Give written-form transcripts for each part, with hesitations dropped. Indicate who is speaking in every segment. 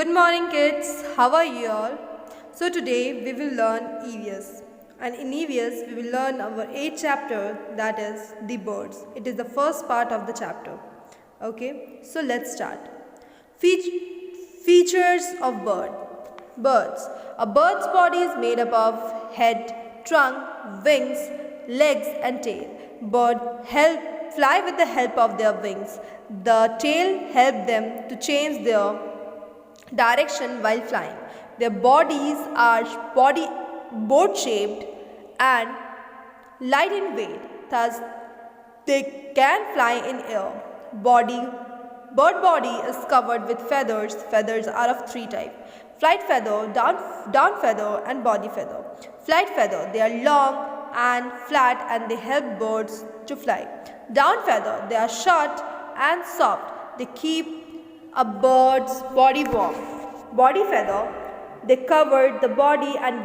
Speaker 1: Good morning, kids. How are you all? So today we will learn EVS, and in EVS we will learn our 8th chapter, that is the birds. It is the first part of the chapter. Okay, so let's start. Features of birds. A bird's body is made up of head, trunk, wings, legs and tail. Birds fly with the help of their wings. The tail helps them to change their direction while flying. Their bodies are boat shaped and light in weight, thus they can fly in air. Bird body is covered with feathers. Feathers are of three types: flight feather, down feather and body feather. Flight feather, they are long and flat and they help birds to fly. Down feather, they are short and soft. They keep a bird's body warm. Body feather, they cover the body and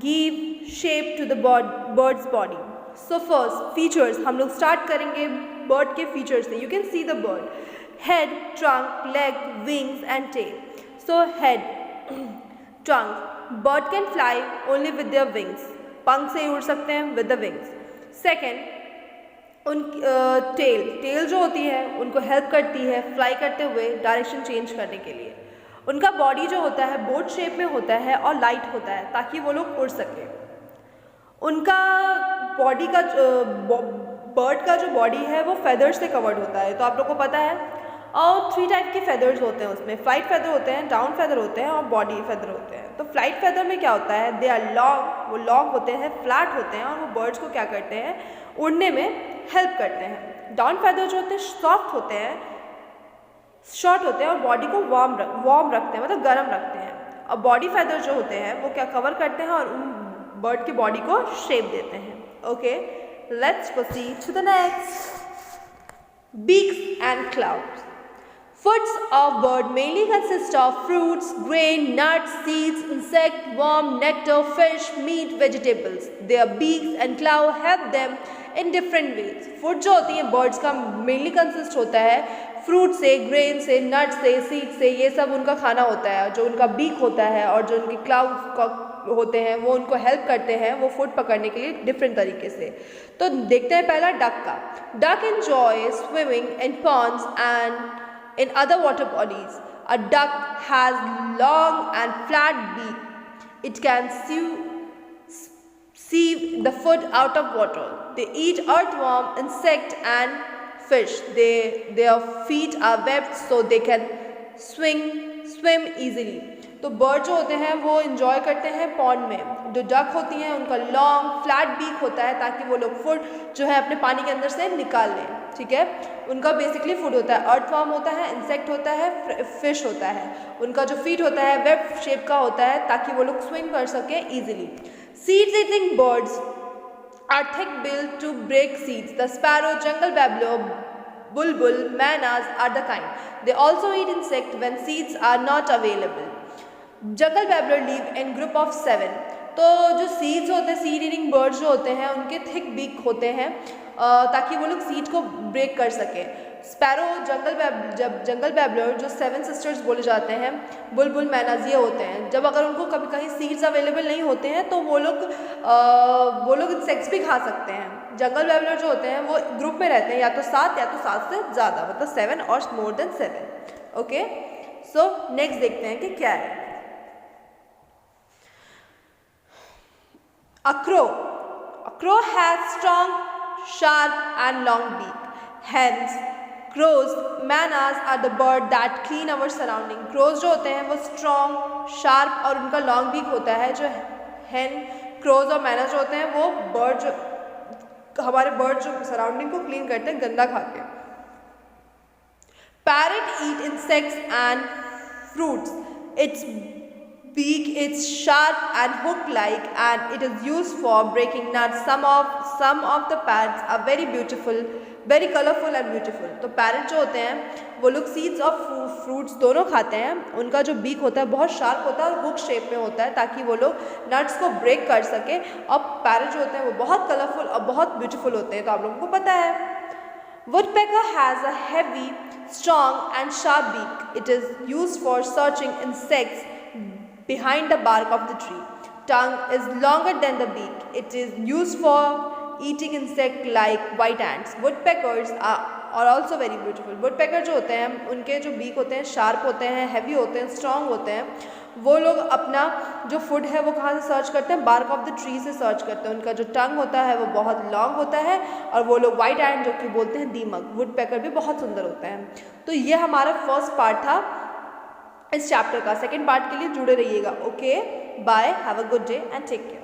Speaker 1: give shape to the bird's body. So first features, हम लोग start करेंगे bird के features से. You can see the bird: head, trunk, leg, wings and tail. So head, trunk. Bird can fly only with their wings. पंख से उड़ सकते हैं with the wings. Second, tail जो होती है उनको हेल्प करती है फ्लाई करते हुए डायरेक्शन चेंज करने के लिए. उनका बॉडी जो होता है बोट शेप में होता है और लाइट होता है ताकि वो लोग उड़ सके. उनका बॉडी का बर्ड का जो बॉडी है वो फेदर्स से कवर्ड होता है, तो आप लोग को पता है. और थ्री टाइप के फेदर्स होते हैं उसमें. फ्लाइट फेदर होते हैं, डाउन फेदर होते हैं और बॉडी फेदर होते हैं. तो फ्लाइट फेदर में क्या होता है, दे आर लॉन्ग, वो लॉन्ग होते हैं, फ्लैट होते हैं और वो बर्ड्स को क्या करते हैं, उड़ने में हेल्प करते हैं. डाउन फेदर जो होते हैं सॉफ्ट होते हैं, शॉर्ट होते हैं और बॉडी को वार्म रखते हैं, मतलब गर्म रखते हैं. और बॉडी फेदर जो होते हैं वो क्या कवर करते हैं और उन बर्ड की बॉडी को शेप देते हैं. Okay, let's proceed to the next. Beaks and claws. Foods of bird mainly consist of fruits, grain, nuts, seeds, insect, worm, nectar, fish, meat, vegetables. Their beaks and claw help them in different ways. Food जो होती है birds का mainly consist होता है fruit से, grain से, नट से, seed से. ये सब उनका खाना होता है. जो उनका बीक होता है और जो उनके क्लाउज होते हैं वो उनको हेल्प करते हैं वो फूड पकड़ने के लिए डिफरेंट तरीके से. तो देखते हैं पहला डक का. Duck enjoy swimming in Pond's and in other water bodies. A duck has long and flat beak. It can sieve the food out of water. They eat earthworm, insect and fish. Their feet are webbed so they can swim easily. तो bird जो होते हैं वो enjoy करते हैं pond में. जो duck होती हैं उनका लॉन्ग फ्लैट बीक होता है ताकि वो लोग फूड जो है अपने पानी के अंदर से निकाल लें. ठीक है, उनका बेसिकली फूड होता है अर्थवर्म होता है, इंसेक्ट होता है, फिश होता है. उनका जो फीट होता है वेब शेप का होता है ताकि वो लोग स्विम कर सकें easily. Seeds eating birds are thick build to break seeds. The sparrow, jungle babbler, bulbul, manas are the kind. They also eat insect when seeds are not available. Jungle babbler live in group of 7. तो जो seeds होते हैं, seed eating birds जो होते हैं उनके thick beak होते हैं ताकि वो लोग सीड को ब्रेक कर सकें. स्पैरो, जंगल बैबलर जो 7 सिस्टर्स बोले जाते हैं, बुलबुल, मैनाज ये होते हैं. जब अगर उनको कभी कहीं सीड्स अवेलेबल नहीं होते हैं तो वो लोग इंसेक्ट्स भी खा सकते हैं. जंगल बैबलर जो होते हैं वो ग्रुप में रहते हैं या तो 7 से ज़्यादा, मतलब 7 और more than 7. Okay, so next देखते हैं कि क्या है. A crow has strong, sharp and long beak. Hence, crows, manas are the bird that clean our surrounding. Crows जो होते हैं वो strong, sharp और उनका long beak होता है. जो hen, crows और manas जो होते हैं वो bird जो हमारे bird जो surrounding को clean करते हैं गंदा खा के. Parrot eat insects and fruits. Its beak is sharp and hook-like and it is used for breaking nuts. Some of the parrots are very beautiful, very colorful and beautiful. तो parrot जो होते हैं वो लोग सीड्स और fruits दोनों खाते हैं. उनका जो बीक होता है बहुत शार्प होता है और हुक शेप में होता है ताकि वो लोग नट्स को ब्रेक कर सके. और पैरट जो होते हैं वो बहुत कलरफुल और बहुत ब्यूटीफुल होते हैं, तो आप लोगों को पता है. Woodpecker has a heavy strong and sharp beak. It is used for searching insects behind the bark of the tree. Tongue is longer than the beak. It is used for eating insect like white ants. Woodpeckers are also very beautiful. Woodpecker जो होते हैं उनके जो beak होते हैं sharp होते हैं, heavy होते हैं, स्ट्रॉन्ग होते हैं. वो लोग अपना जो फूड है वो कहाँ से सर्च करते हैं, बार्क ऑफ द ट्री से सर्च करते हैं. उनका जो टंग होता है वो बहुत लॉन्ग होता है. और वो लोग वाइट एंड जो कि बोलते हैं दीमक, वुडपेकर भी बहुत सुंदर होता है. तो ये हमारा फर्स्ट पार्ट था इस चैप्टर का. सेकेंड पार्ट के लिए जुड़े रहिएगा. Okay, bye, have a good day and take care.